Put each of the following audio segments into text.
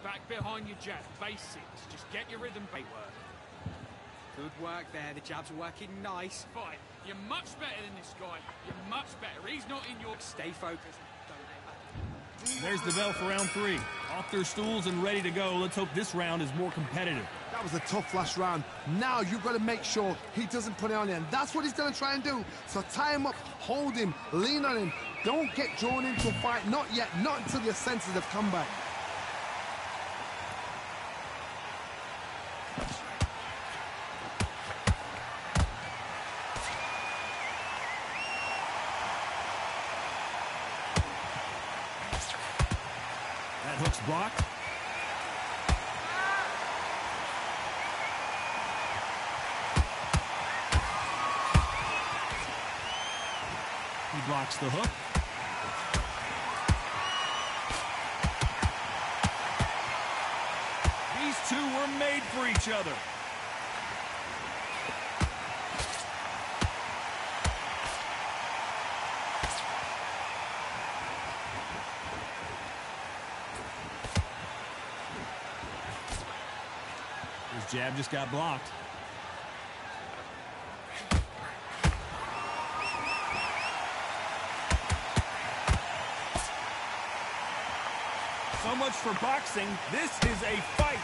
back behind your jab. Basics. Just get your rhythm. Great work. Good work there. The jabs are working nice. Fine. You're much better than this guy. You're much better. He's not in your... Stay focused. There's the bell for round 3. Off their stools and ready to go. Let's hope this round is more competitive. That was a tough last round. Now you've got to make sure he doesn't put it on you, and that's what he's going to try and do. So tie him up, hold him, lean on him. Don't get drawn into a fight. Not yet. Not until your senses have come back. That hook's blocked. He blocks the hook. These two were made for each other. His jab just got blocked. So much for boxing. This is a fight.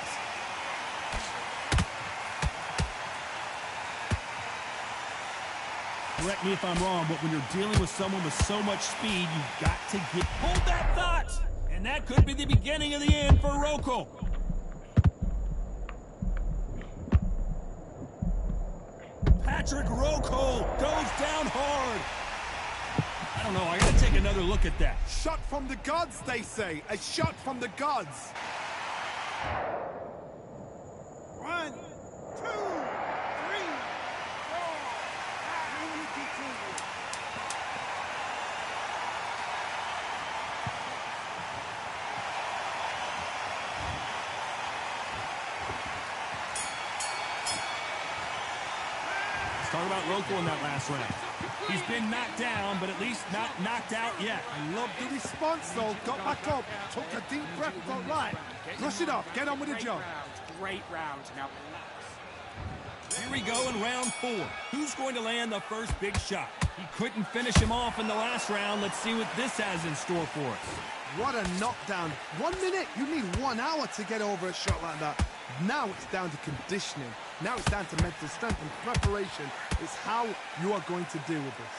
Correct me if I'm wrong, but when you're dealing with someone with so much speed, you've got to get... Hold that thought! And that could be the beginning of the end for Rocco. Patrick Rocco goes down hard. I don't know, I gotta take another look at that. Shot from the gods, they say. A shot from the gods. 1, 2, 3, 4. Let's talk about Rocco in that last round. He's been knocked down, but at least not knocked out yet. I love the response, though. Got back up, took a deep breath, thought, right, brush it off, get on with the job. Great round. Now relax. Here we go in round 4. Who's going to land the first big shot? He couldn't finish him off in the last round. Let's see what this has in store for us. What a knockdown. 1 minute, you need 1 hour to get over a shot like that. Now it's down to conditioning. Now it's down to mental strength and preparation. It's how you are going to deal with this.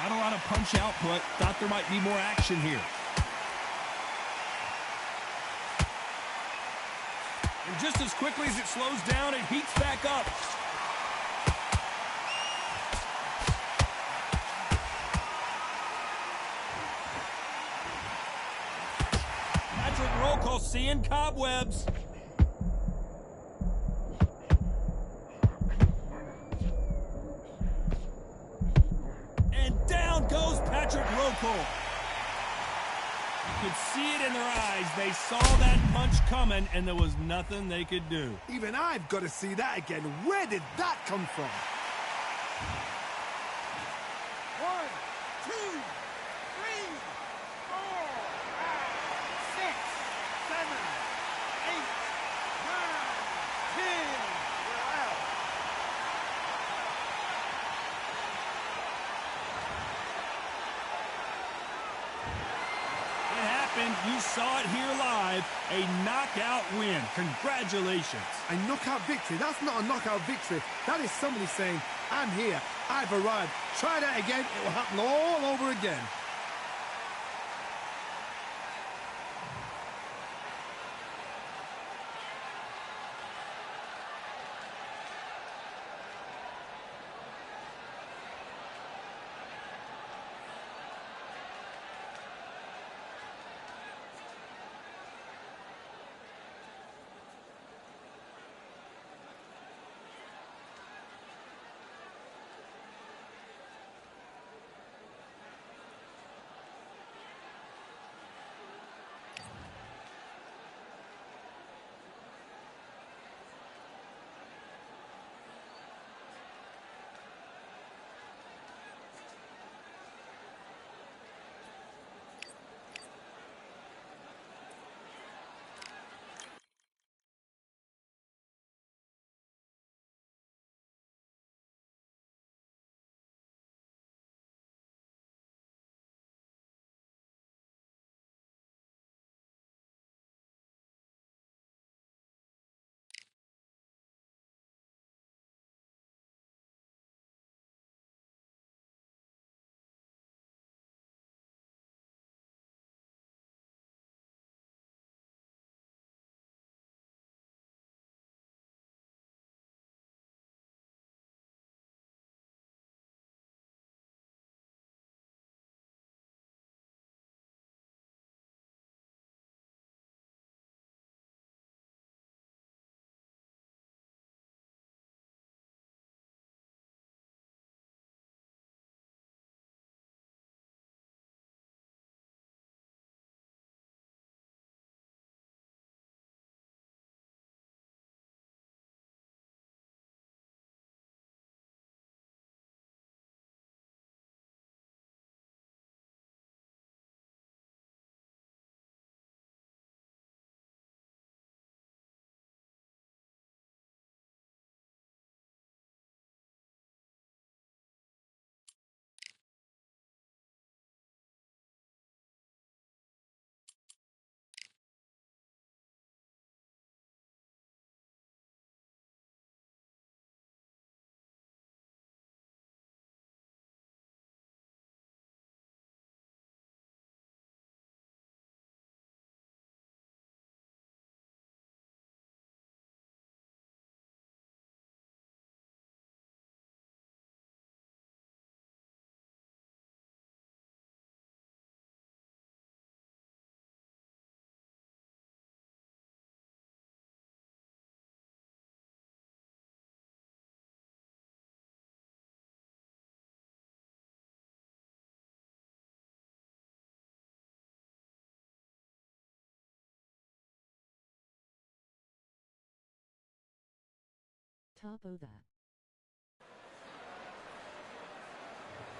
Not a lot of punch output. Thought there might be more action here. And just as quickly as it slows down, it heats back up. Patrick Rocco seeing cobwebs. And down goes Patrick Rocco. You could see it in their eyes. They saw that punch coming, and there was nothing they could do. Even I've got to see that again. Where did that come from? 1, 2, 3, 4, 5, 6, 7, 8, 9, 10. We're out. It happened. You saw it here live. A knockout win. Congratulations. A knockout victory. That's not a knockout victory. That is somebody saying, I'm here. I've arrived. Try that again. It will happen all over again.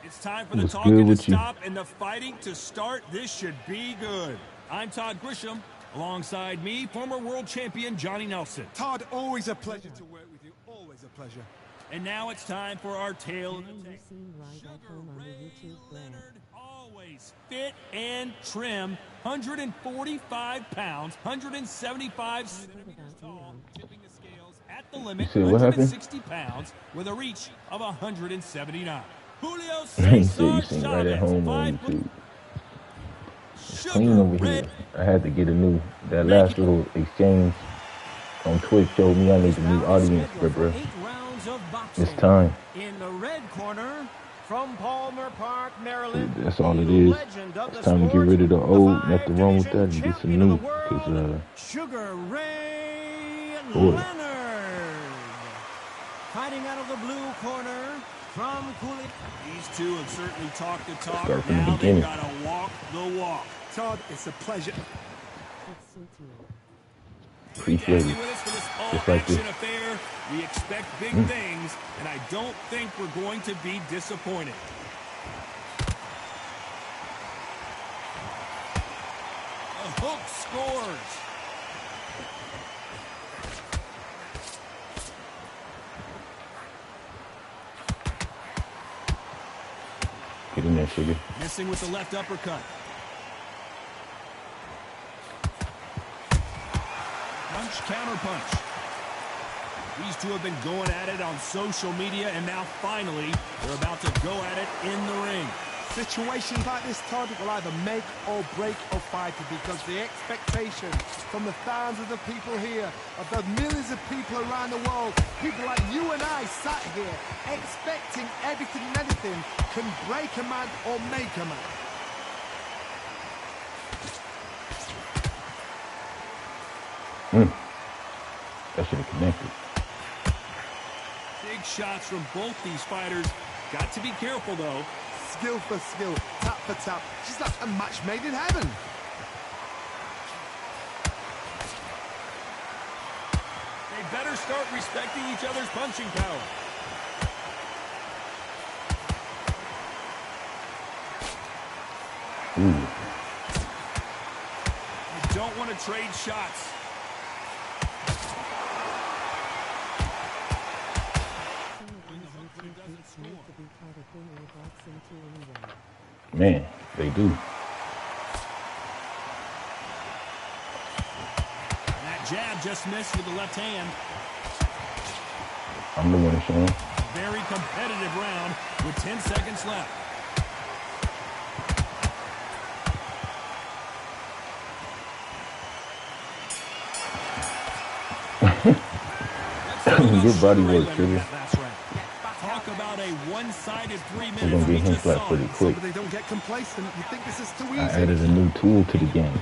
It's time for the talking to stop and the fighting to start. This should be good. I'm Todd Grisham. Alongside me, former world champion Johnny Nelson. Todd, always a pleasure to work with you. Always a pleasure. And now it's time for our tale of the tape. Sugar Ray Leonard, always fit and trim, 145 pounds, 175 centimeters tall, tipping the scales at the limit, 160 pounds, with a reach of 179. Julio Cesar Chavez, right at home on YouTube. It's clean Sugar over Ray. here. I had to get a new, that last little exchange on Twitch showed me I need a new audience, bro. It's time. In the red corner, from Palmer Park, Maryland, That's all it is. It's time to get rid of the old, nothing wrong with that, and get some new. Cause Sugar Ray boy. Leonard. Fighting out of the blue corner, from Cooley. These two have certainly talked the talk. Start from the Now they've beginning. got to walk the walk. Todd, it's a pleasure. Appreciate it. With us for this Just like all-action this. affair. We expect big things, and I don't think we're going to be disappointed. The hook scores. Get in there, sugar. Missing with the left uppercut. Punch, counter punch. These two have been going at it on social media, and now finally they're about to go at it in the ring. Situations like this, Todd, will either make or break a fighter because the expectation from the thousands of people here, of the millions of people around the world, people like you and I sat here expecting everything and anything can break a man or make a man. That should have connected. Big shots from both these fighters. Got to be careful, though. Skill for skill, tap for tap. Just like a match made in heaven. They better start respecting each other's punching power. Ooh. You don't want to trade shots. Man, they do. That jab just missed with the left hand. I'm the winner, Sean. Very competitive round with 10 seconds left. Good body work, sugar. Talk about a one-sided 3 minutes. We're gonna get him flat pretty quick. But they don't get complacent. You think this is too easy? I added a new tool to the game.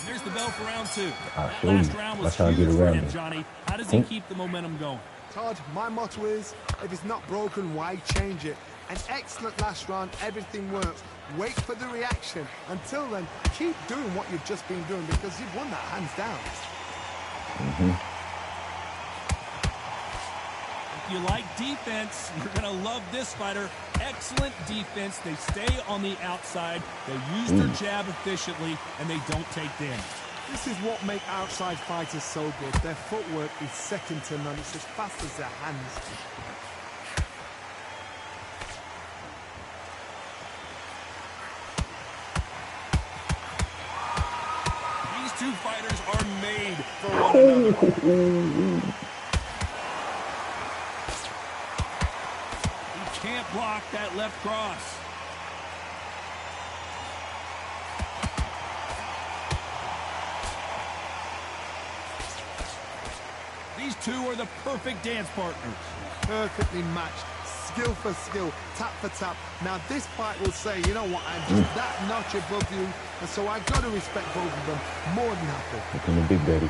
There's the bell for round 2. I'll That show you. last round was That's how I get huge for around him, it. Johnny. How does he keep the momentum going? Todd, my motto is, if it's not broken, why change it? An excellent last round, everything works. Wait for the reaction. Until then, keep doing what you've just been doing because you've won that hands down. If you like defense, you're going to love this fighter. Excellent defense. They stay on the outside. They use their jab efficiently, and they don't take damage. This is what makes outside fighters so good. Their footwork is second to none. It's as fast as their hands. These two fighters are made for one another. He can't block that left cross. These two are the perfect dance partners. Perfectly matched. Skill for skill, tap for tap. Now this fight will say, you know what, I'm just that notch above you, and so I've got to respect both of them more than happy. Looking the big daddy.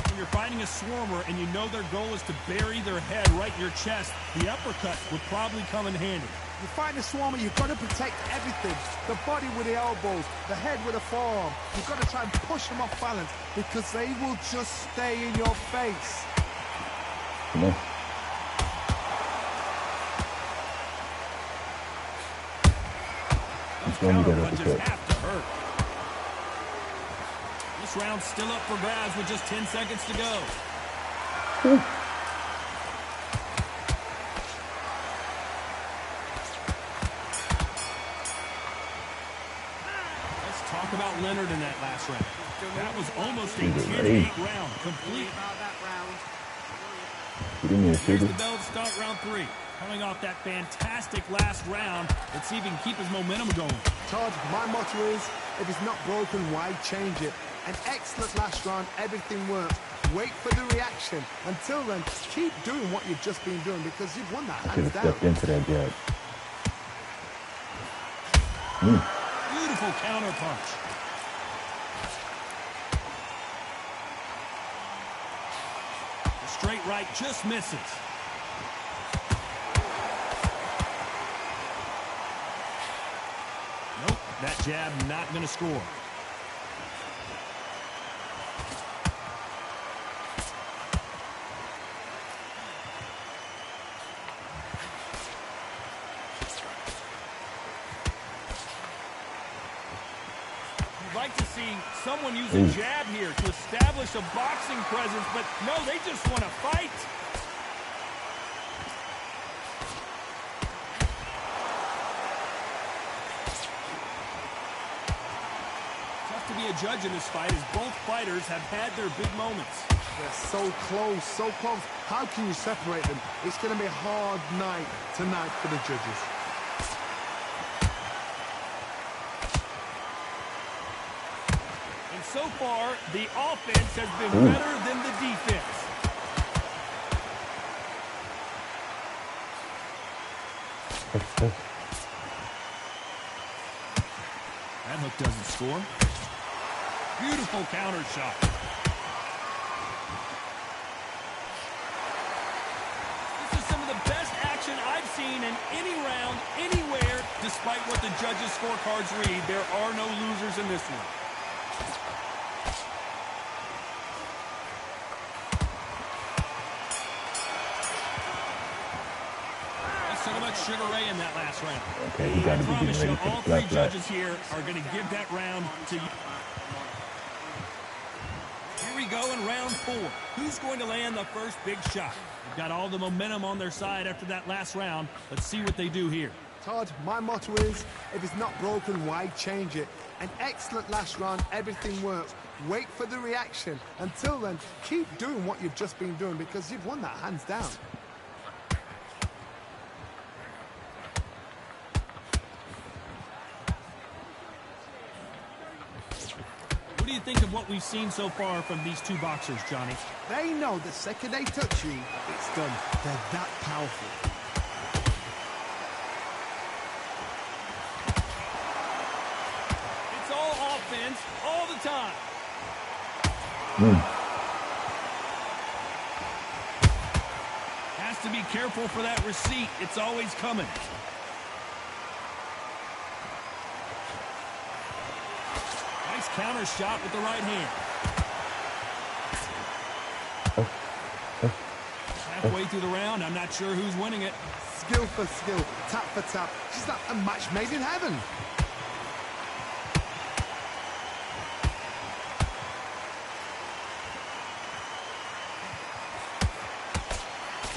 When you're fighting a swarmer and you know their goal is to bury their head right in your chest, the uppercut would probably come in handy. You find a swarmer, you've got to protect everything. The body with the elbows, the head with the forearm. You've got to try and push them off balance because they will just stay in your face. No. Counter punches have to hurt. This round's still up for grabs with just 10 seconds to go. Let's talk about Leonard in that last round. That was almost a 10-8 round, complete. Here's the bell to start round 3. Coming off that fantastic last round, let's see if he can keep his momentum going. Todd, my motto is, if it's not broken, why change it? An excellent last round, everything works. Wait for the reaction. Until then, keep doing what you've just been doing because you've won that hands down. Stepped into that jab. Beautiful counter punch. The straight right just misses. Nope, that jab not going to score. You'd like to see someone use a jab here to establish a boxing presence, but no, they just want to fight. To be a judge in this fight as both fighters have had their big moments. They're so close, so close. How can you separate them? It's going to be a hard night tonight for the judges. And so far, the offense has been better than the defense. That hook doesn't score. Beautiful counter shot. This is some of the best action I've seen in any round, anywhere. Despite what the judges' scorecards read, there are no losers in this one. Not so much Sugar Ray in that last round. Okay, you got to be getting ready for all the black three judges here are going to give that round to you. Here we go in round 4. Who's going to land the first big shot? They've got all the momentum on their side after that last round. Let's see what they do here. Todd, my motto is, if it's not broken, why change it? An excellent last round, everything works. Wait for the reaction. Until then, keep doing what you've just been doing because you've won that hands down. What do you think of what we've seen so far from these two boxers, Johnny? They know the second they touch you, it's done. They're that powerful. It's all offense, all the time. Has to be careful for that receipt. It's always coming. Nice counter shot with the right hand. Halfway through the round, I'm not sure who's winning it. Skill for skill, tap for tap. Just like a match made in heaven.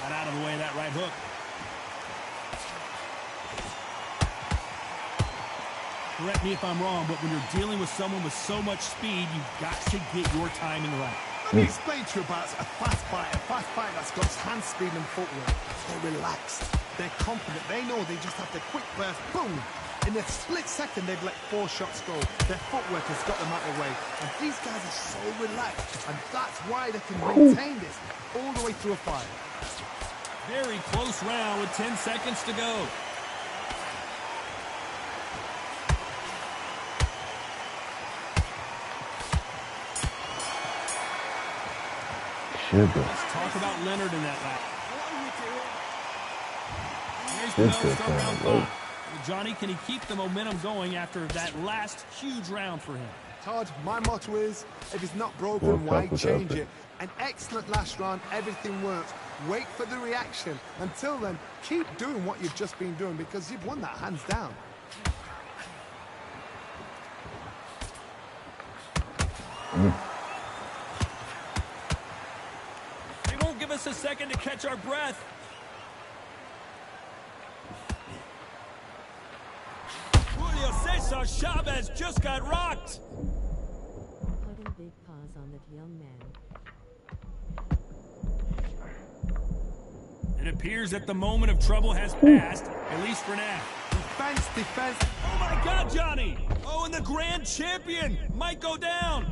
Got out of the way of that right hook. Correct me if I'm wrong, but when you're dealing with someone with so much speed, you've got to get your timing right. Let me explain to you about a fast fighter that's got hand speed and footwork. They're relaxed, they're confident, they know they just have the quick burst, boom! In a split second, they've let 4 shots go. Their footwork has got them out of the way. And these guys are so relaxed, and that's why they can maintain this all the way through a fight. Very close round with 10 seconds to go. Let's talk about Leonard in that lap. There's the bell to start round 5. Johnny, can he keep the momentum going after that last huge round for him? Todd, my motto is, if it's not broken, why change it? An excellent last round, everything works. Wait for the reaction. Until then, keep doing what you've just been doing because you've won that hands down. They won't give us a second to catch our breath. Julio Cesar Chavez just got rocked. Putting big paws on that young man. It appears that the moment of trouble has passed, at least for now. Defense, defense. Oh my God, Johnny! Oh, and the grand champion might go down.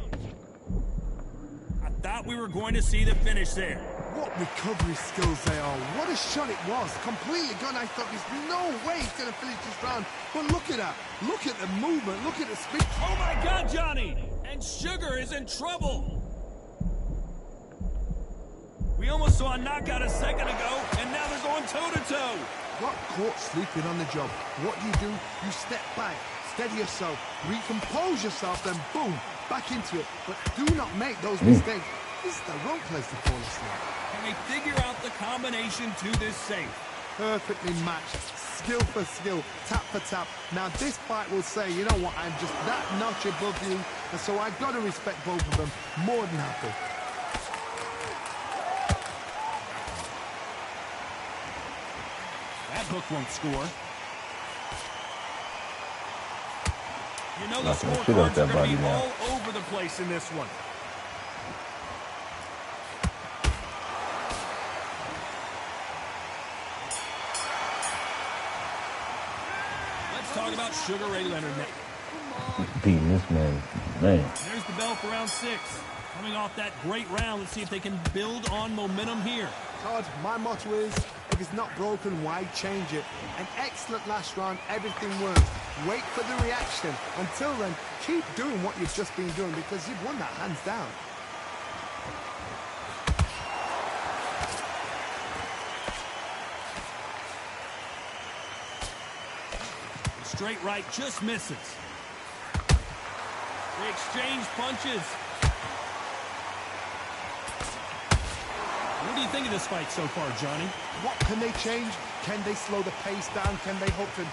I thought we were going to see the finish there. What recovery skills they are. What a shot it was. Completely gone. I thought there's no way he's going to finish this round. But look at that. Look at the movement. Look at the speed. Oh my God, Johnny! And Sugar is in trouble. We almost saw a knockout a second ago, and now they're going toe-to-toe. Got caught sleeping on the job. What do? You step back, steady yourself, recompose yourself, then boom, back into it. But do not make those mistakes. This is the wrong place to fall asleep. Can they figure out the combination to this safe? Perfectly matched, skill for skill, tap for tap. Now this fight will say, you know what, I'm just that notch above you, and so I've got to respect both of them more than happy. That hook won't score. You know the scorecards are going to be all over the place in this one. Let's talk about Sugar Ray Leonard now. Beating this man. There's the bell for round 6. Coming off that great round, let's see if they can build on momentum here. Todd, my motto is, if it's not broken, why change it? An excellent last round, everything works. Wait for the reaction. Until then, keep doing what you've just been doing because you've won that hands down. Straight right just misses. They exchange punches. What do you think of this fight so far, Johnny? What can they change? Can they slow the pace down? Can they hope to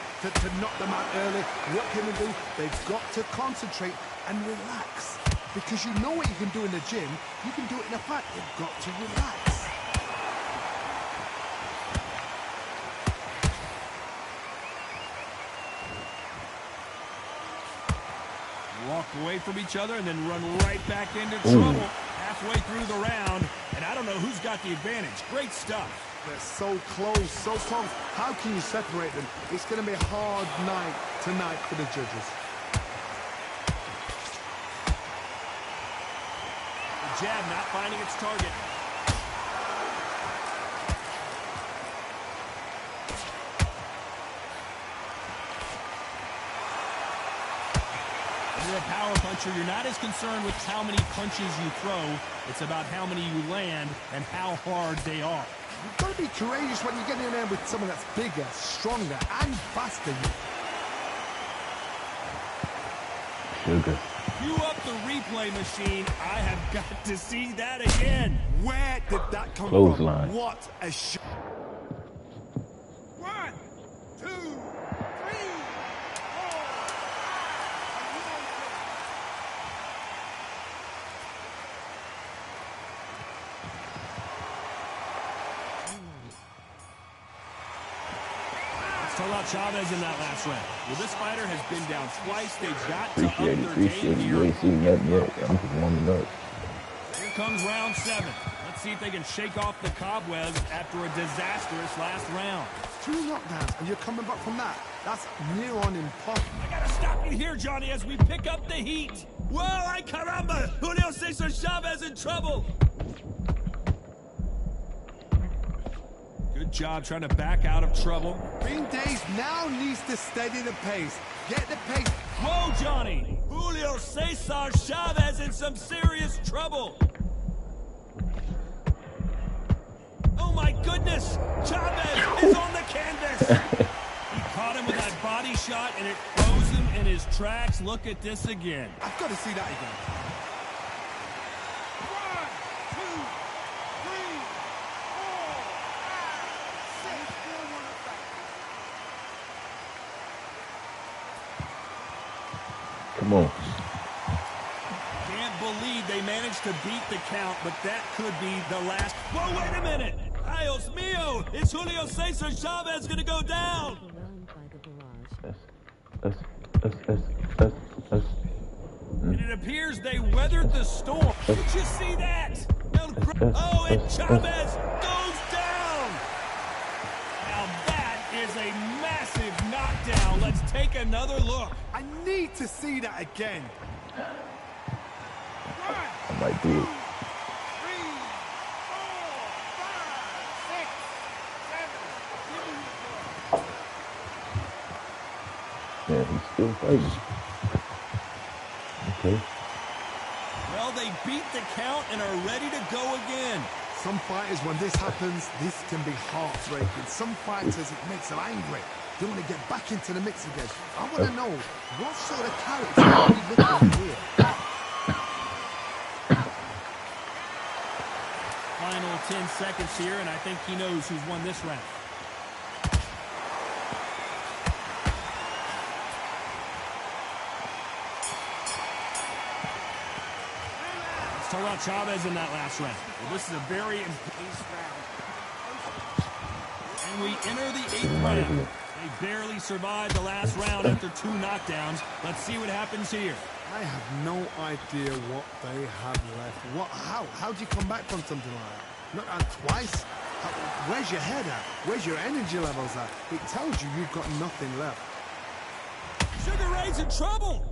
knock them out early? What can they do? They've got to concentrate and relax. Because you know what you can do in the gym, you can do it in a fight. You've got to relax. Walk away from each other and then run right back into trouble halfway through the round. And I don't know who's got the advantage. Great stuff. They're so close, so close. How can you separate them? It's going to be a hard night tonight for the judges. The jab not finding its target. You're a power puncher. You're not as concerned with how many punches you throw. It's about how many you land and how hard they are. You've got to be courageous when you get in there with someone that's bigger, stronger, and faster. Sugar. Cue up the replay machine. I have got to see that again. Where did that come Clothesline. from? What a shot. 1, 2, 3, 4. Let's talk about Chavez in that last round. Well, this fighter has been down twice. They've got to up their game You here. ain't seen nothing yet. I'm just warming up. Here comes round 7. Let's see if they can shake off the cobwebs after a disastrous last round. 2 knockdowns, and you're coming back from that. That's near on impossible. I gotta stop you here, Johnny, as we pick up the heat. Whoa, ay caramba! Julio Cesar Chavez in trouble. Good job trying to back out of trouble. Green Days now needs to steady the pace. Get the pace. Whoa, Johnny! Julio Cesar Chavez in some serious trouble. Oh my goodness! Chavez is on the canvas! He caught him with that body shot, and it froze him in his tracks. Look at this again. I've got to see that again. 1, 2, 3, 4, 5, 6, 7, 8, 9, 10, you're up. Come on. Can't believe they managed to beat the count, but that could be the last. Whoa, wait a minute! Dios mío! Is Julio Cesar Chavez going to go down? Overwhelmed by the barrage. Us. And it appears they weathered the storm. Did you see that? Oh, and Chavez goes down! Now that is a massive knockdown. Let's take another look. I need to see that again. I might do it. 3, 4, 5, 6, 7. Yeah, he's still fighting. Okay. Well, they beat the count and are ready to go again. Some fighters, when this happens, this can be heartbreaking. Some fighters, it makes them angry. They want to get back into the mix again. I want to know, what sort of character are we looking here? Final 10 seconds here, and I think he knows who's won this round. Let's talk about Chavez in that last round. Well, this is a very important round. And we enter the 8th round. They barely survived the last round after 2 knockdowns. Let's see what happens here. I have no idea what they have left. How do you come back from something like that? Not twice? Where's your head at? Where's your energy levels at? It tells you you've got nothing left. Sugar Ray's in trouble.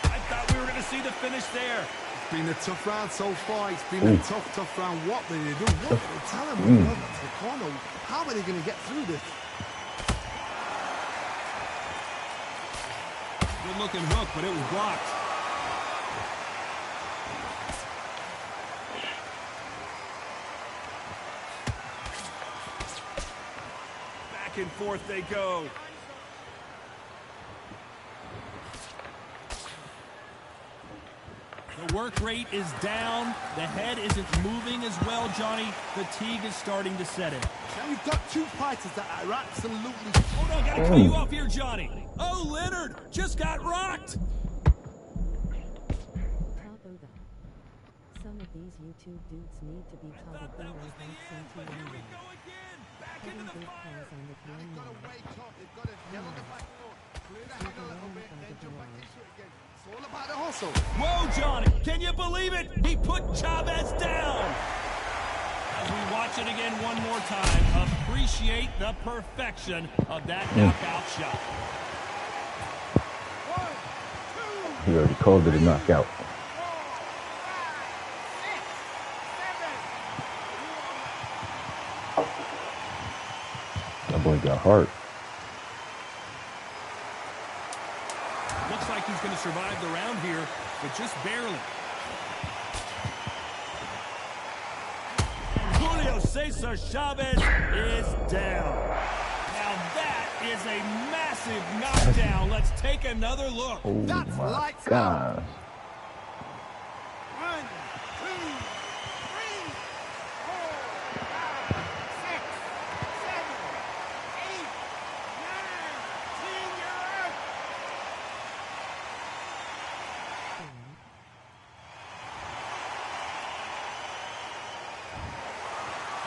I thought we were going to see the finish there. It's been a tough round so far. It's been a tough round. What did they do? What did they tell them when they got to the corner? How are they going to get through this? Good looking hook, but it was blocked. Back and forth they go. The work rate is down. The head isn't moving as well, Johnny. Fatigue is starting to set in. Now you've got 2 fighters that are absolutely... Hold on, gotta cut you off here, Johnny. Oh, Leonard just got rocked. Taboga. Some of these YouTube dudes need to be taught a better thanks into Here we one. go again. Back Putting into the big fire. paws on the young Got to man. wake up. They've got to get on the back foot. Clear the head a little bit, then jump back into it again. It's all about the hustle. Whoa, Johnny, can you believe it? He put Chavez down. As we watch it again one more time, appreciate the perfection of that knockout shot. 1, 2, He already called it a knockout. 4, 5, 6, 7. That boy got hurt. Looks like he's going to survive the round here, but just barely. Julio Cesar Chavez is down. Now that is a massive knockdown. Let's take another look. Oh That's my lights gosh. 1, 2, 3, 4, 5, 6, 7, 8, 9, 10, you're up.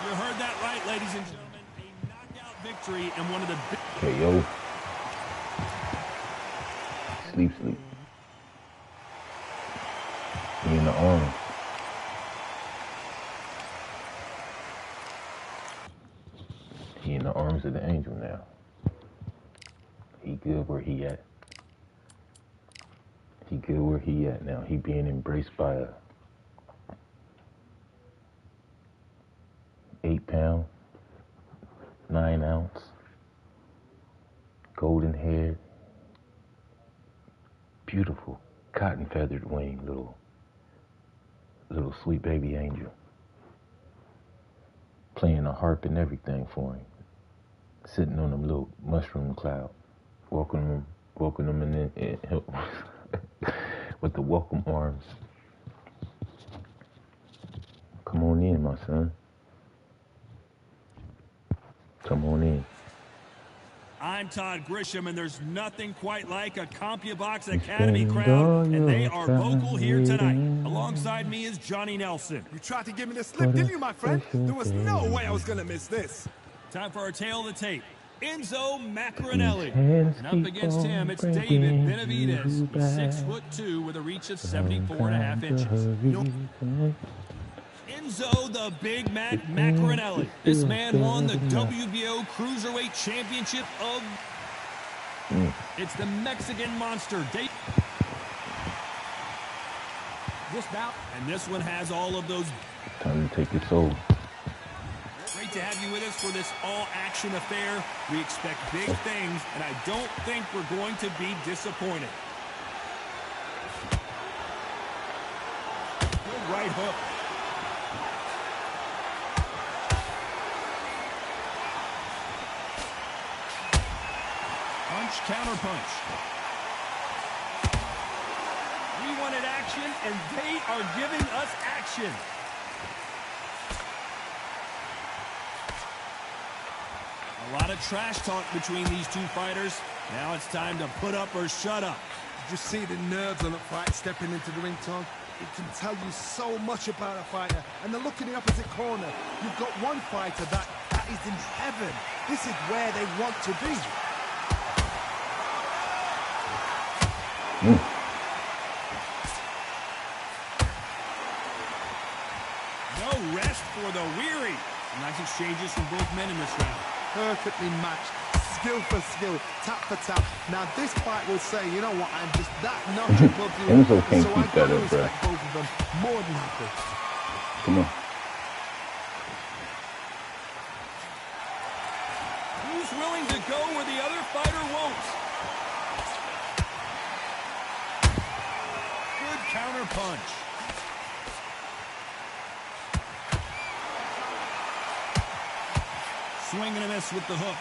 You heard that right, ladies and gentlemen. A knockout victory and one of the big... KO. Sleep. He in the arms. He in the arms of the angel now. He good where he at. He good where he at now. He being embraced by a 8-pound, 9-ounce, golden haired, beautiful cotton feathered wing, little sweet baby angel. Playing a harp and everything for him. Sitting on them little mushroom cloud. Welcoming them in with the welcome arms. Come on in, my son. Come on in. I'm Todd Grisham, and there's nothing quite like a CompuBox Academy crowd, and they are vocal here tonight. Alongside me is Johnny Nelson. You tried to give me the slip, didn't you, my friend? There was no way I was going to miss this. Time for our tale of the tape. Enzo Macronelli. And up against him, it's David Benavidez. He's 6'2" with a reach of 74.5 inches. Enzo the Big Mac Macronelli. This man won the WBO Cruiserweight Championship of... It's the Mexican monster. This bout, and this one has all of those... Time to take it soul. Great to have you with us for this all-action affair. We expect big things, and I don't think we're going to be disappointed. Good right hook. Punch, counter punch. We wanted action, and they are giving us action. A lot of trash talk between these two fighters. Now it's time to put up or shut up. Did you see the nerves on the fight stepping into the ring, Tom? It can tell you so much about a fighter. And the look in the opposite corner. You've got one fighter that is in heaven. This is where they want to be. No rest for the weary. Nice exchanges from both men in this round. Perfectly matched, skill for skill, tap for tap. Now this fight will say, you know what, I'm just that notch above you. Enzo can't so keep that up, bro. Both of them more than happy. Come on. Who's willing to go where the other fighter won't? Good counter punch. Swing and a miss with the hook.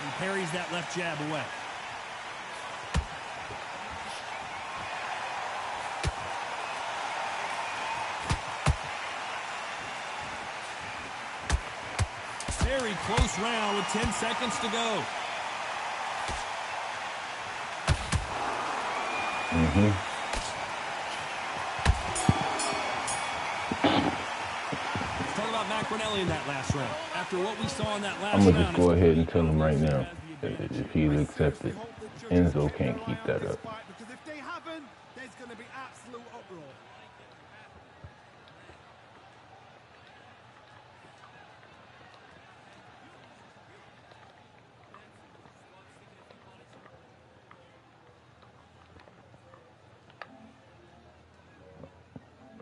And parries that left jab away. Very close round with 10 seconds to go. Macronelli in that last round. After what we saw in that last round, I'm gonna just go ahead and tell him right now if he'll accept it. Enzo can't keep that up. Because if they haven't, there's going to be absolute uproar.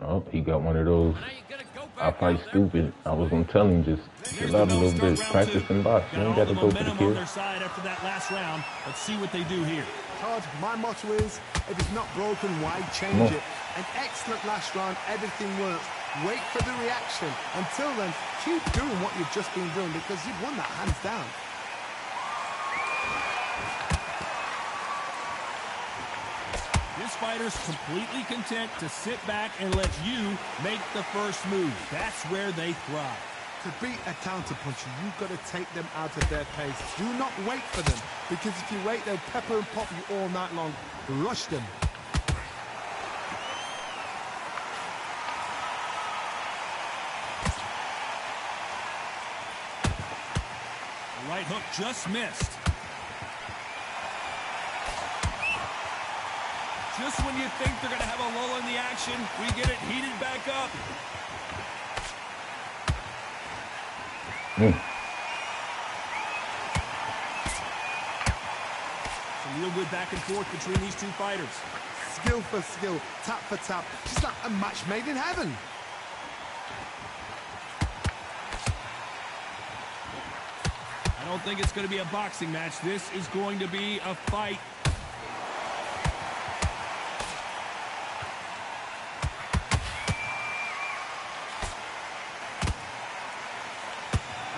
Oh, he got one of those. I fight stupid. I was gonna tell him just chill out a little bit, practice and box. You ain't gotta go for the kill. After that last round, let's see what they do here. Todd, my motto is, if it's not broken, why change it? An excellent last round, everything works. Wait for the reaction. Until then, keep doing what you've just been doing because you've won that hands down. This fighter's completely content to sit back and let you make the first move. That's where they thrive. To beat a counterpuncher, you've got to take them out of their pace. Do not wait for them, because if you wait, they'll pepper and pop you all night long. Rush them. The right hook just missed. Just when you think they're going to have a lull in the action, we get it heated back up. Some real good back and forth between these two fighters. Skill for skill, tap for tap, just like a match made in heaven. I don't think it's going to be a boxing match. This is going to be a fight.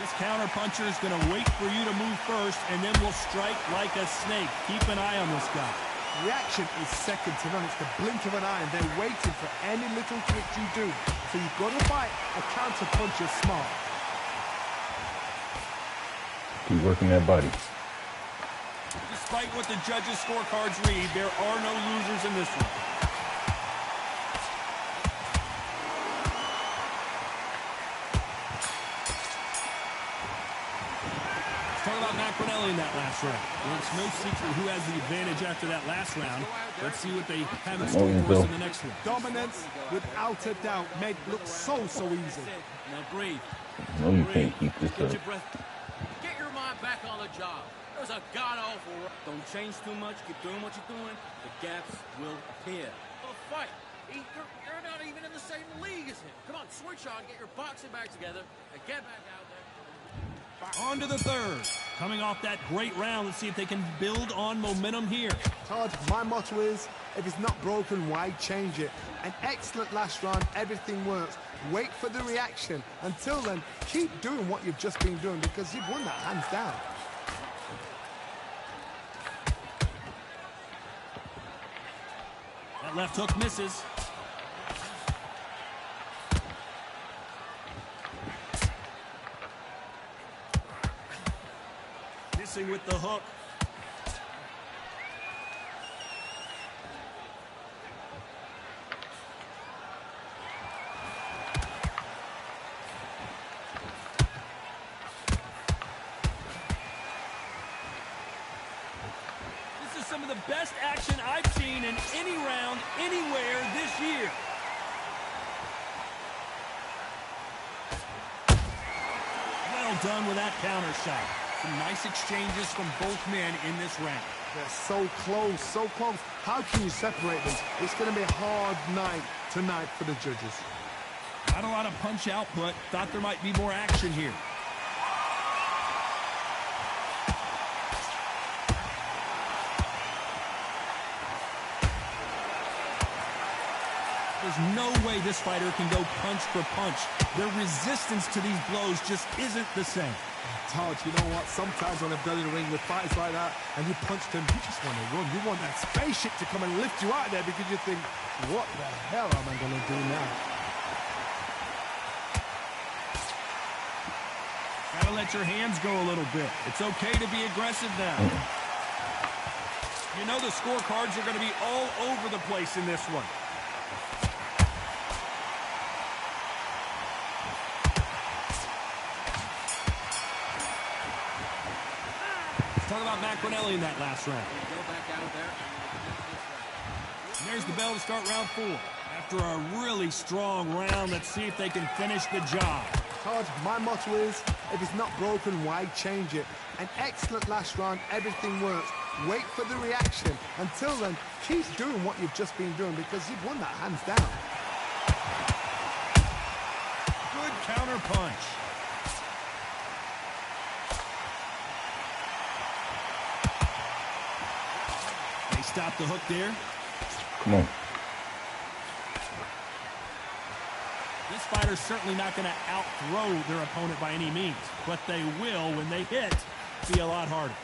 This counter-puncher is going to wait for you to move first, and then will strike like a snake. Keep an eye on this guy. Reaction is second to none. It's the blink of an eye, and they're waiting for any little trick you do. So you've got to fight a counter-puncher smart. Keep working that body. Despite what the judges' scorecards read, there are no losers in this one. Let's talk about Macronelli in that last round. Well, it's no secret who has the advantage after that last round. Let's see what they have in store for us in the next one. Dominance, without a doubt, made it look so easy. Now breathe. No, you can't keep this Get up. your breath. Get your mind back on the job. It was a god-awful. Don't change too much. Keep doing what you're doing. The gaps will appear. A fight. You're not even in the same league as him. Come on, switch on. Get your boxing bag together and get back out there. On to the third. Coming off that great round, let's see if they can build on momentum here. Todd, my motto is, if it's not broken, why change it? An excellent last round, everything works. Wait for the reaction. Until then, keep doing what you've just been doing because you've won that hands down. That left hook misses. Missing with the hook. This is some of the best action I've seen in any round, anywhere this year. Well done with that counter shot. Some nice exchanges from both men in this round. They're so close, so close. How can you separate them? It's going to be a hard night tonight for the judges. Not a lot of punch output. Thought there might be more action here. There's no way this fighter can go punch for punch. Their resistance to these blows just isn't the same. Todd, you know what? Sometimes when I've done in the ring with fighters like that and you punched him, you just want to run. You want that spaceship to come and lift you out of there because you think, what the hell am I going to do now? Gotta let your hands go a little bit. It's okay to be aggressive now. You know the scorecards are going to be all over the place in this one. Talk about Macronelli in that last round. Go back out there. And there's the bell to start round 4. After a really strong round, let's see if they can finish the job. Todd, my motto is, if it's not broken, why change it? An excellent last round, everything works. Wait for the reaction. Until then, keep doing what you've just been doing because you've won that hands down. Good counter punch. They stop the hook there. Come on. This fighter's certainly not going to out-throw their opponent by any means, but they will, when they hit, be a lot harder.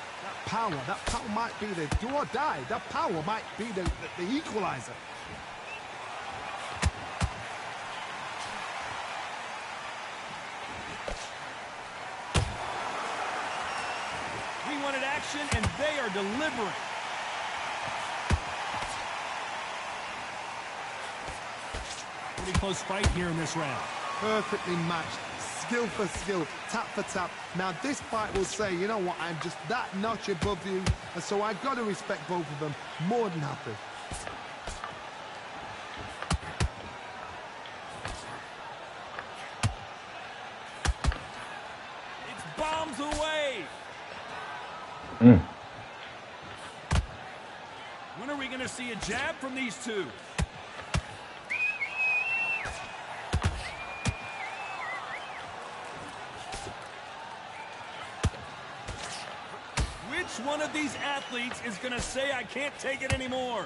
That power might be the do or die. That power might be the equalizer. We wanted action, and they are delivering. Pretty close fight here in this round. Perfectly matched. Skill for skill, tap for tap. Now this fight will say, you know what, I'm just that notch above you, and so I've got to respect both of them. More than happy. It's bombs away. When are we going to see a jab from these two? Which one of these athletes is going to say, I can't take it anymore?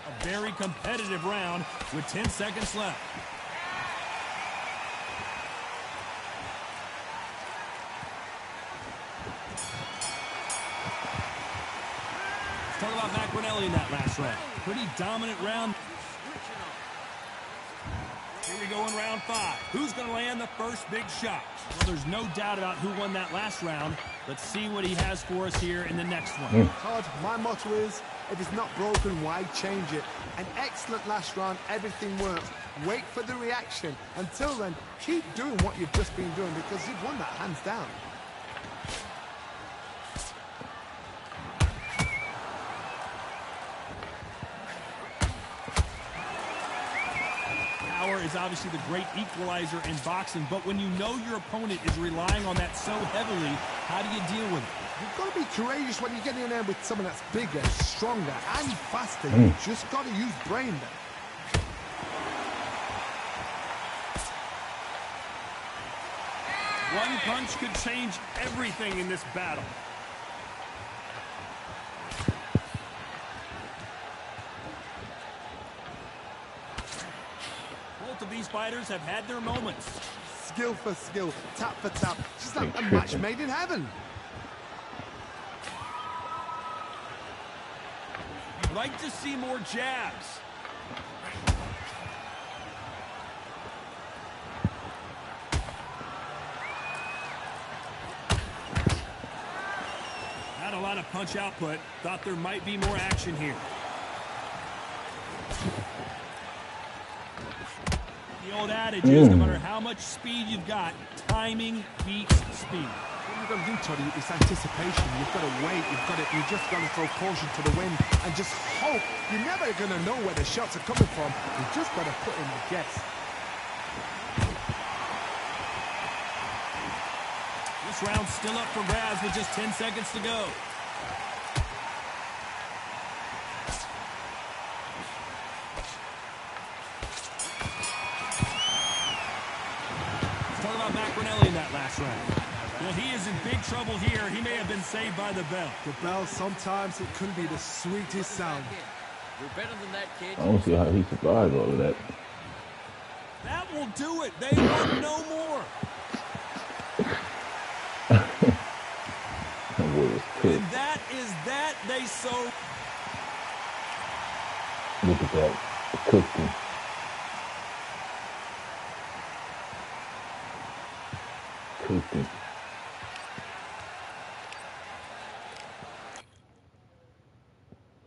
A very competitive round with 10 seconds left. Talk about Macronelli in that last round. Pretty dominant round. Here we go in round 5. Who's going to land the first big shot? Well, there's no doubt about who won that last round. Let's see what he has for us here in the next one. Todd, my motto is, if it's not broken, why change it? An excellent last round, everything works. Wait for the reaction. Until then, keep doing what you've just been doing because you've won that hands down. Power is obviously the great equalizer in boxing, but when you know your opponent is relying on that so heavily, how do you deal with it? You've got to be courageous when you get in there with someone that's bigger, stronger, and faster. You just got to use brain there. One punch could change everything in this battle. Both of these fighters have had their moments. Skill for skill, tap for tap. Just like a match made in heaven. You'd like to see more jabs. Not a lot of punch output. Thought there might be more action here. The old adage is no matter how much speed you've got, timing beats speed. What you've got to do, Toddy, is anticipation. You've got to wait. You just got to throw caution to the wind and just hope. You're never going to know where the shots are coming from. You've just got to put in the guess. This round's still up for grabs with just 10 seconds to go. Let's talk about Macronelli in that last round. Well, he is in big trouble here. He may have been saved by the bell. The bell, sometimes it can be the sweetest sound. You're better than that, kid. I don't see how he survived all of that. That will do it. They want no more. That boy was pissed. And that is that. They so... Look at that. It cooked him. Cooked him.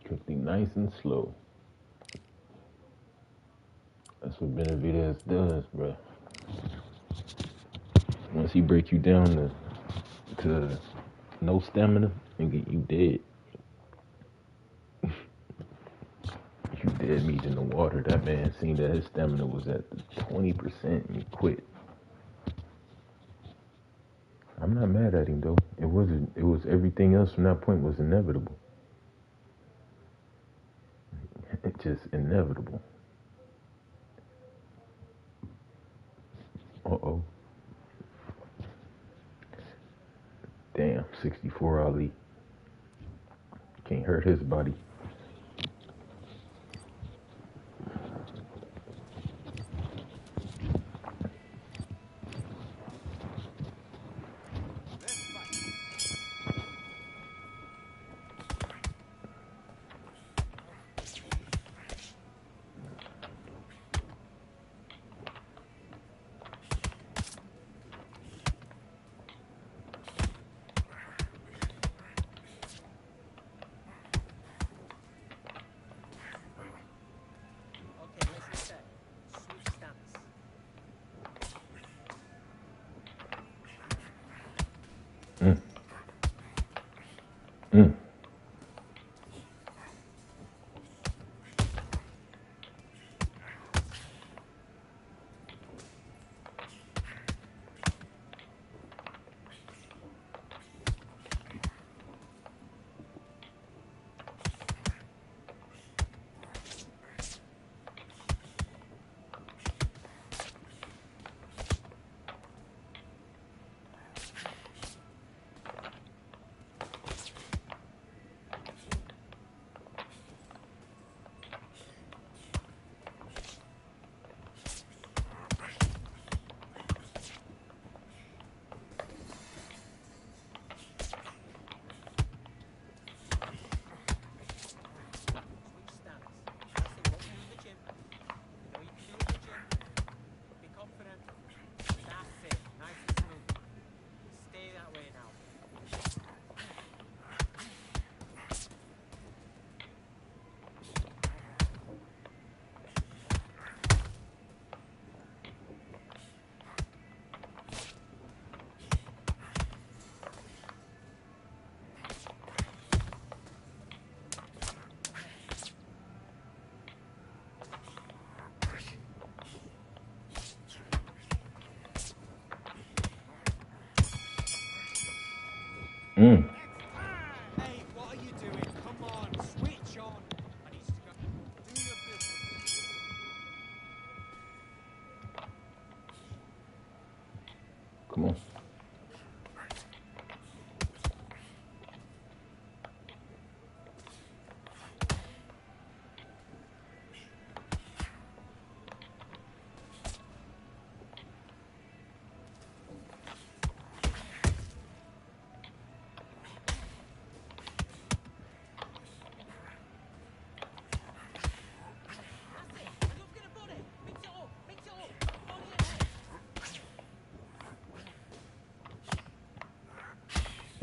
Cooked him nice and slow. That's what Benavidez does, bro. Once he breaks you down to no stamina, nigga, you dead. You dead meat in the water. That man seen that his stamina was at 20% and he quit. I'm not mad at him though. It was everything else from that point was inevitable. It's just inevitable. Uh-oh. Damn, 64 Ali. Can't hurt his body. Hey, what are you doing? Come on, switch on. I need to go. Do your business. Come on.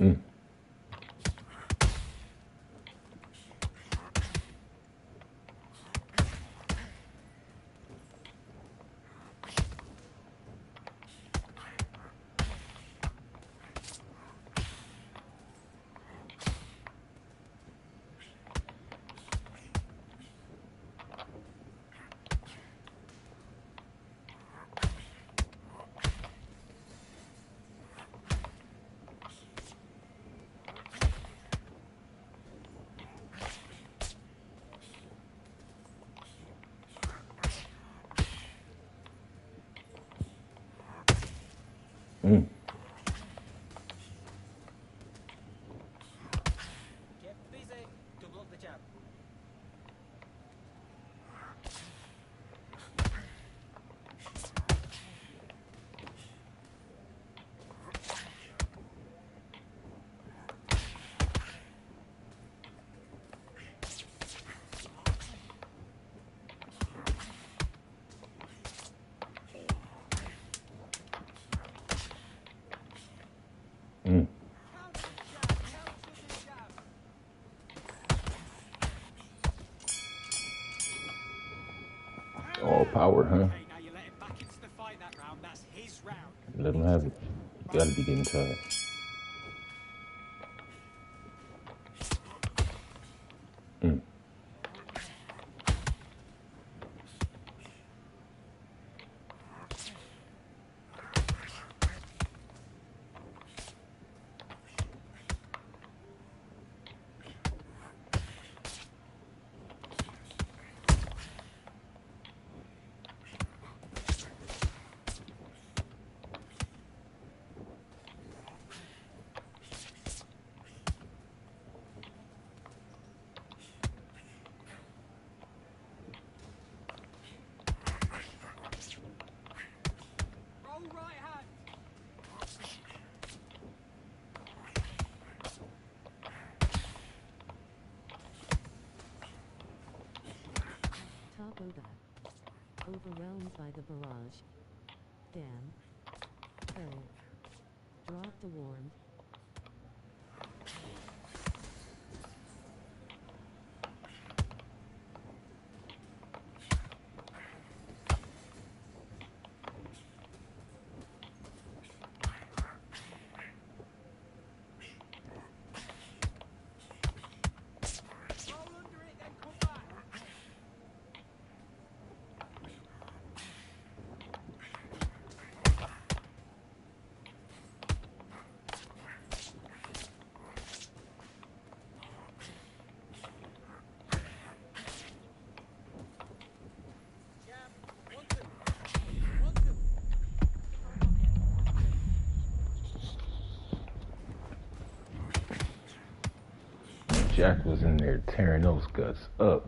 Mm. Mm. Get busy. Double up the jab. Mm. Counter the jab. All power, huh? Okay, now you let him back into the fight that round. That's his round. Let him have it. Gotta be getting tired. Mm. Roll right hand. Top Oda. Overwhelmed by the barrage. Damn. Oh. Dropped a warm. Roll under it, then come back. Jab. 1, 2. 1, 2. Jack was in there tearing those guts up.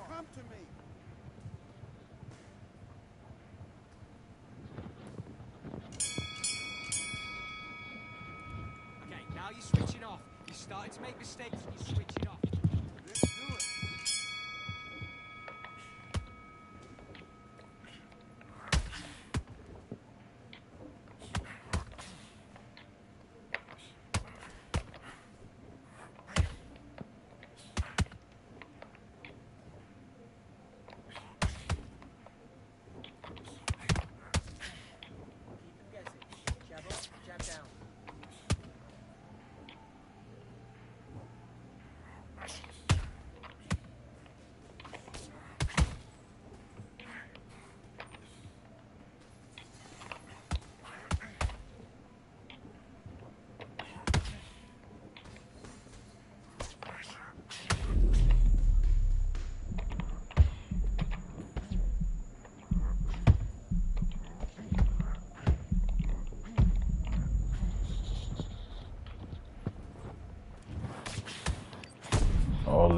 Come to me. Okay, now you're switching off. You're starting to make mistakes and you're switching off. Let's do it. Keep him guessing. Jab up, jab down.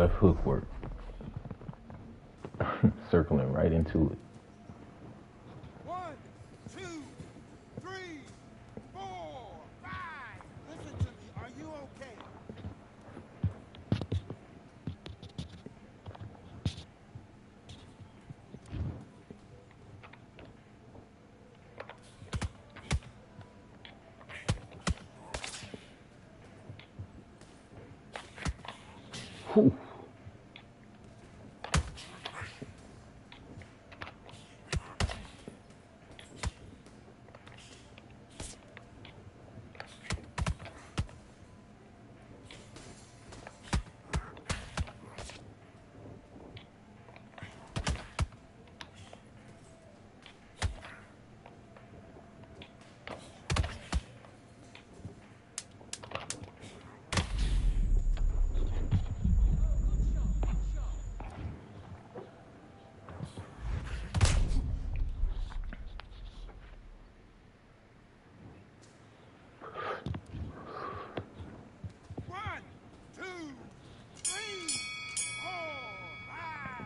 left hook work. Circling right into it. 1, 2, 3, 4, 5. Listen to me. Are you okay? Whew.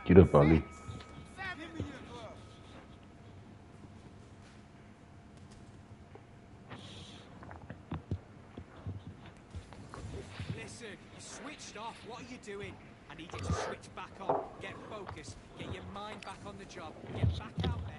Get up, Ali. Give me your glove. Listen, you switched off. What are you doing? I need you to switch back on. Get focused. Get your mind back on the job. Get back out there.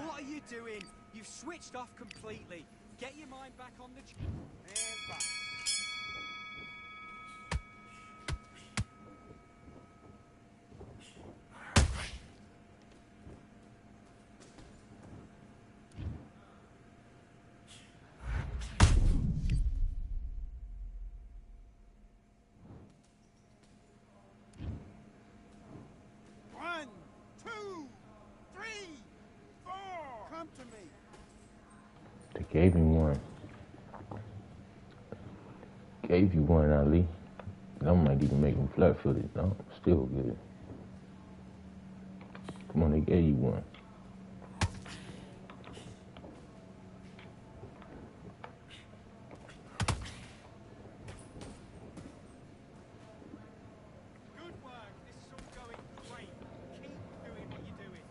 What are you doing? You've switched off completely. Get your mind back on the job. And back. They gave him one. Gave you one, Ali. That might even make him flat-footed. No, still good. Come on, they gave you one. Good work. This is all going great. Keep doing what you're doing.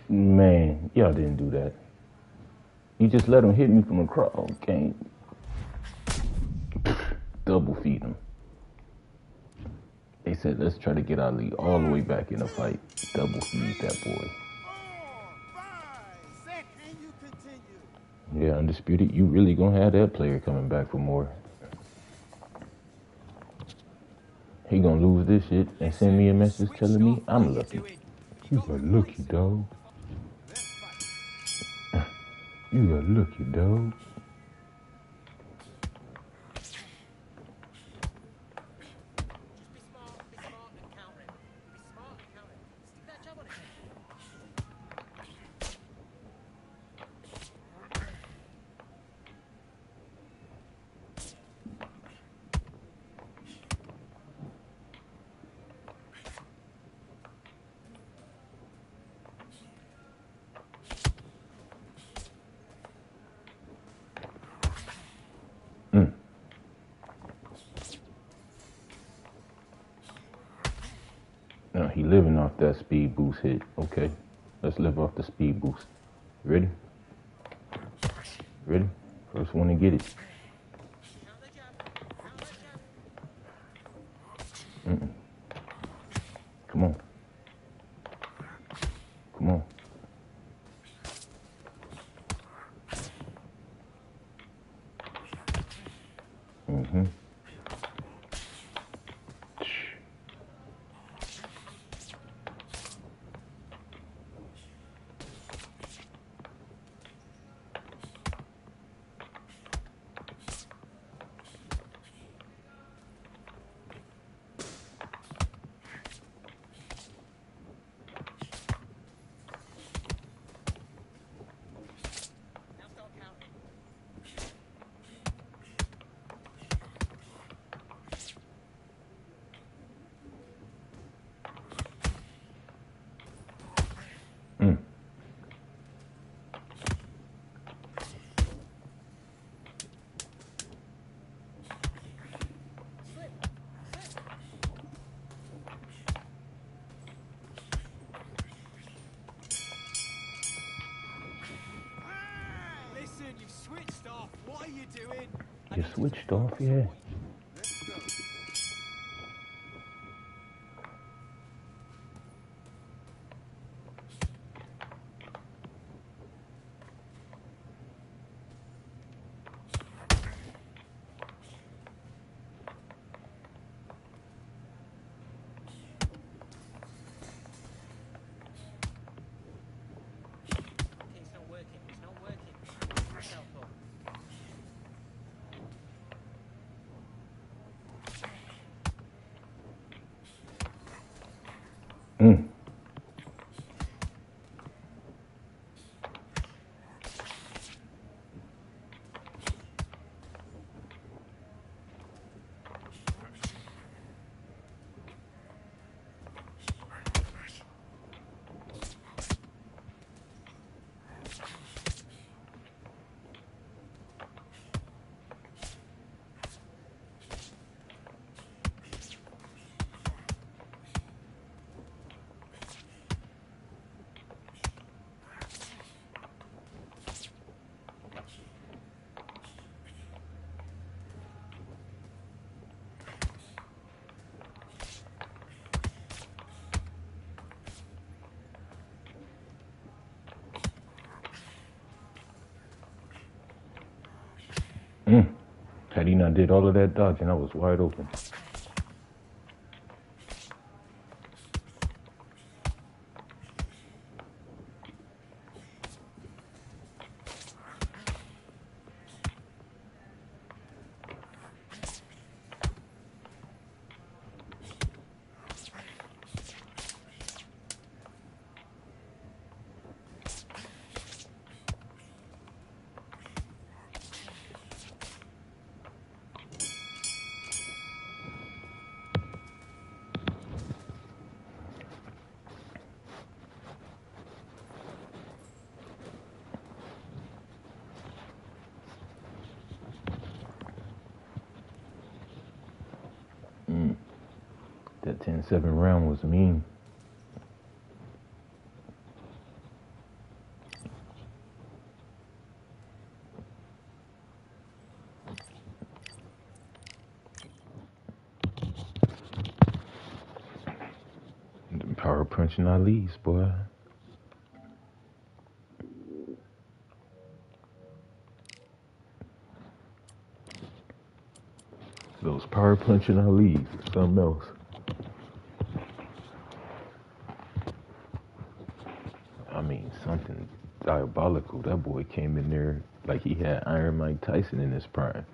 Man, y'all didn't do that. You just let him hit me from across. Okay. Double feed him. They said, let's try to get Ali all the way back in the fight. Double feed that boy. 4, 5, 6, and you continue. Yeah, Undisputed, you really gonna have that player coming back for more. He gonna lose this shit and send me a message telling me I'm lucky. You got lucky, dog. You got lucky, dog. Now he living off that speed boost hit. Okay, let's live off the speed boost. Ready? Ready? First one to get it. Come on. Come on. Listen, you've switched off. What are you doing? You switched off, yeah. It's not working. It's not working. Had he not did all of that dodging, I was wide open. That 10-7 round was mean. power punching Ali's, boy. Those power punching Ali's, something else. I mean, something diabolical. That boy came in there like he had Iron Mike Tyson in his prime.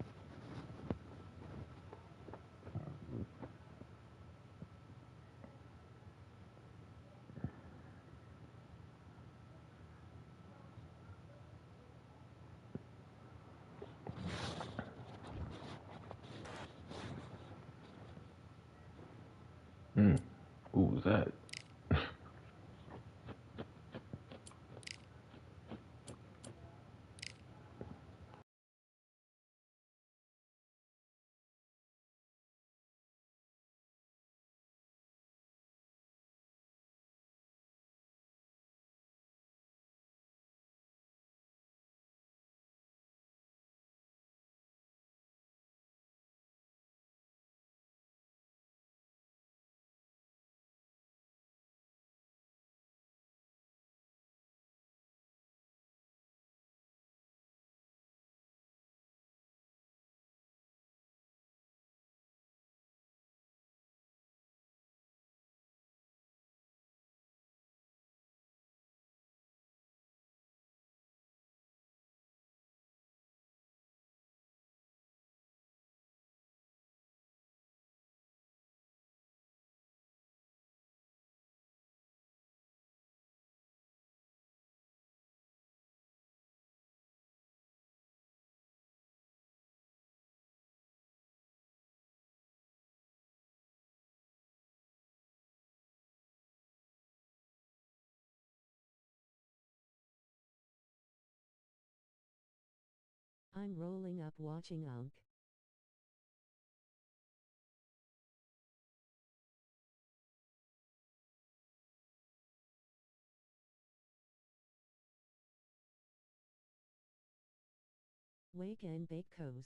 Who was that? I'm rolling up watching Unk. Wake and bake co's.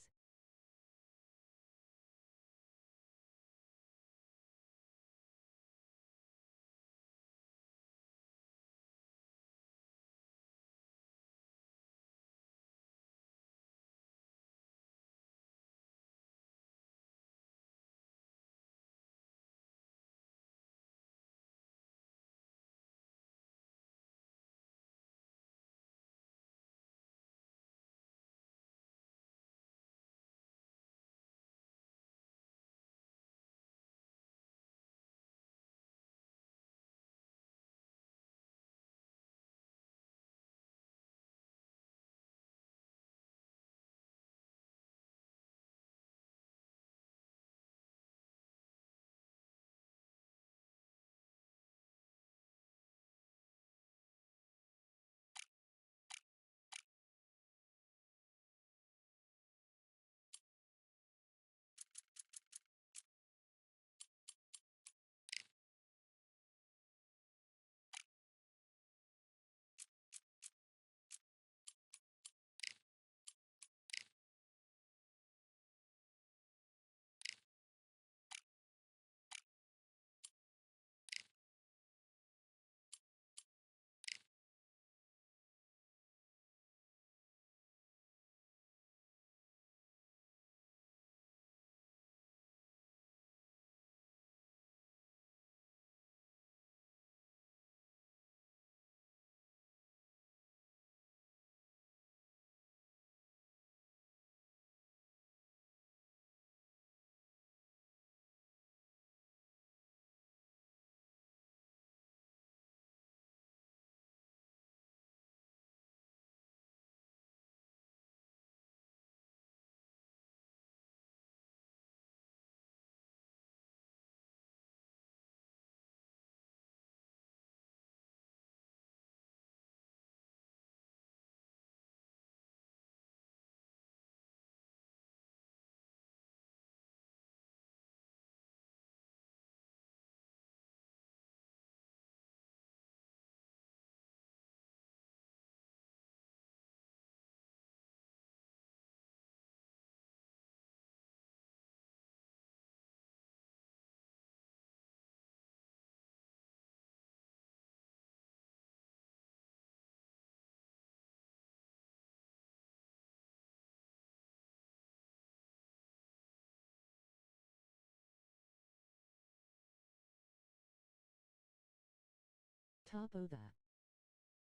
Top of that.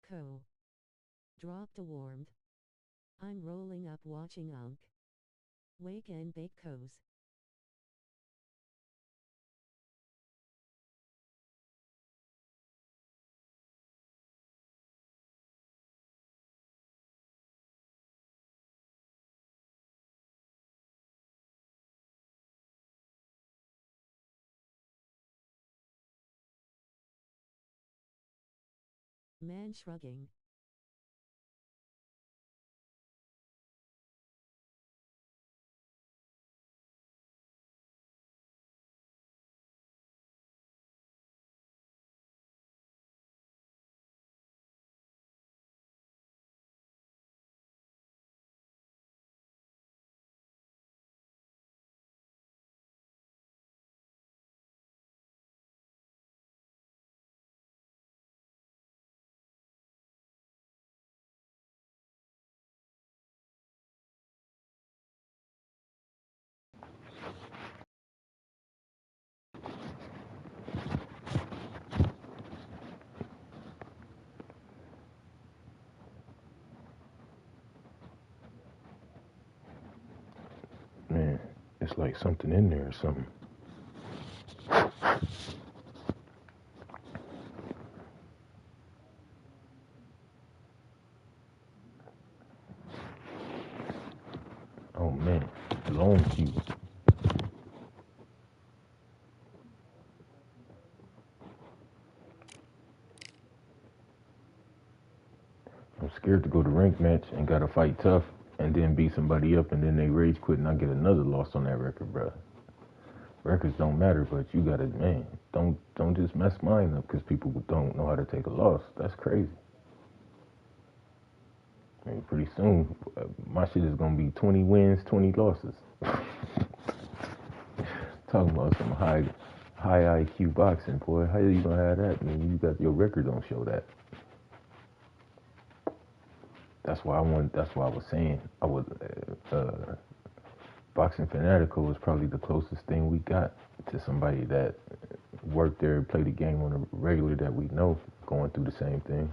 Co. Dropped a warmed. I'm rolling up watching Unk. Wake and bake co's. Man shrugging. Man, it's like something in there or something. Oh man, long queue. I'm scared to go to rank match and gotta fight tough and then beat somebody up and then they rage quit and I get another loss on that record, bro. Records don't matter, but you gotta, man, don't just mess mine up because people don't know how to take a loss. That's crazy. I mean, pretty soon, my shit is gonna be 20 wins, 20 losses. Talking about some high IQ boxing, boy. How you gonna have that? I mean, you got your record don't show that. That's why I was saying I was Boxing Fanatical was probably the closest thing we got to somebody that worked there, played the game on a regular that we know, going through the same thing.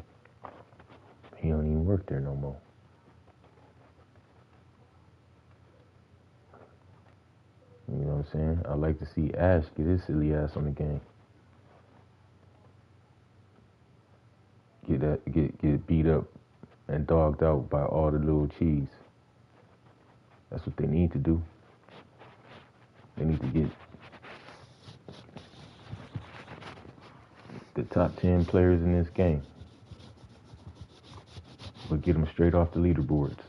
He don't even work there no more. You know what I'm saying? I like to see Ash get his silly ass on the game. Get beat up and dogged out by all the little cheese. That's what they need to do. They need to get the top 10 players in this game, but get them straight off the leaderboards.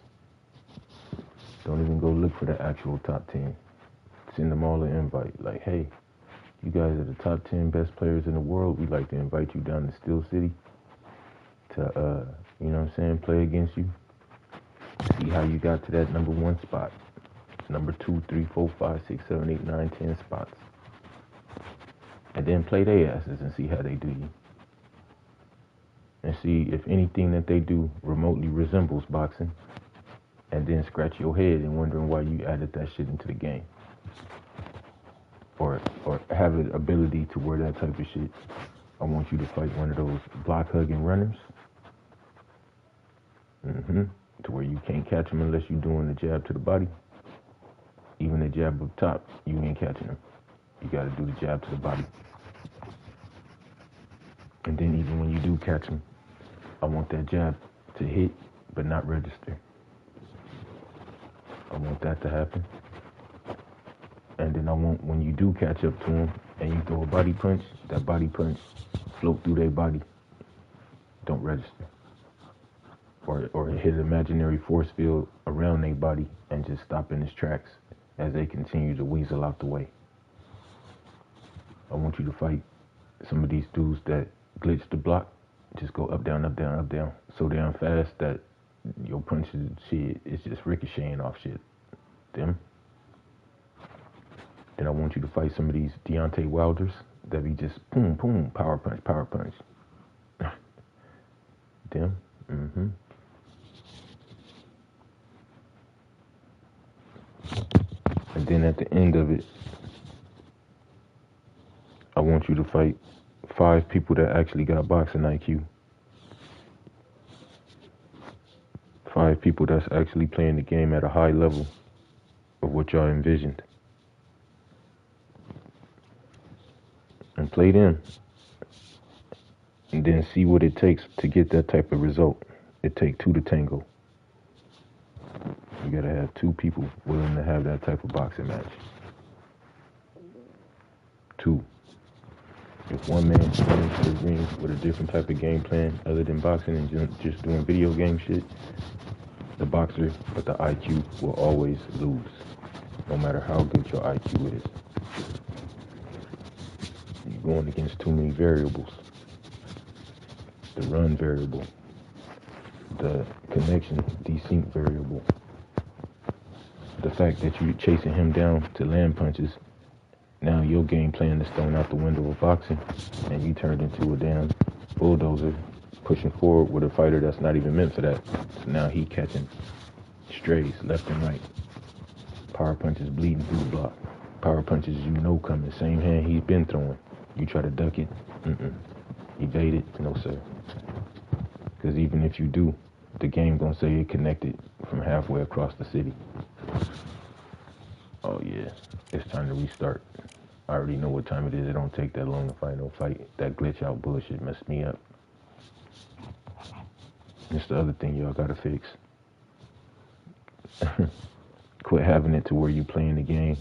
Don't even go look for the actual top 10. Send them all an invite. Like, hey, you guys are the top 10 best players in the world. We'd like to invite you down to Steel City to, you know what I'm saying, play against you. See how you got to that number 1 spot. Number 2, 3, 4, 5, 6, 7, 8, 9, 10 spots. And then play their asses and see how they do you. And see if anything that they do remotely resembles boxing. And then scratch your head and wondering why you added that shit into the game. Or have an ability to wear that type of shit. I want you to fight one of those block hugging runners. To where you can't catch them unless you're doing the jab to the body. Even the jab up top, you ain't catching them. You gotta do the jab to the body. And then even when you do catch them, I want that jab to hit but not register. I want that to happen. And then I want, when you do catch up to them and you throw a body punch, that body punch float through their body. Don't register. Or hit an imaginary force field around their body and just stop in its tracks as they continue to weasel out the way. I want you to fight some of these dudes that glitch the block. Just go up, down, up, down, up, down. So damn fast that your punches shit is just ricocheting off shit. Them. Then I want you to fight some of these Deontay Wilders that be just boom, boom, power punch, power punch. Them. And then at the end of it, I want you to fight 5 people that actually got boxing IQ. 5 people that's actually playing the game at a high level of what y'all envisioned. And play them. And then see what it takes to get that type of result. It takes 2 to tango. You gotta have 2 people willing to have that type of boxing match. 2. If one man comes into the ring with a different type of game plan other than boxing and just doing video game shit, the boxer with the IQ will always lose, no matter how good your IQ is. You're going against too many variables. The run variable, the connection desync variable, the fact that you're chasing him down to land punches. Now your game plan is thrown out the window of boxing, and you turned into a damn bulldozer pushing forward with a fighter that's not even meant for that. So now he catching strays left and right. Power punches bleeding through the block. Power punches you know coming. Same hand he's been throwing. You try to duck it, evade it, no sir. Because even if you do, the game gonna say it connected from halfway across the city. Oh yeah, it's time to restart. I already know what time it is. It don't take that long to fight no fight. That glitch out bullshit messed me up. It's the other thing y'all gotta fix. Quit having it to where you playing the game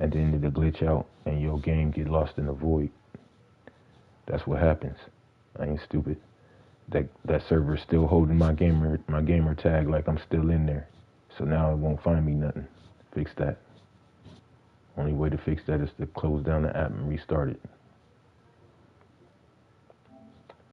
and then the glitch out and your game get lost in the void. That's what happens. I ain't stupid. That server's still holding my gamer tag like I'm still in there. So now it won't find me nothing. Fix that. Only way to fix that is to close down the app and restart it.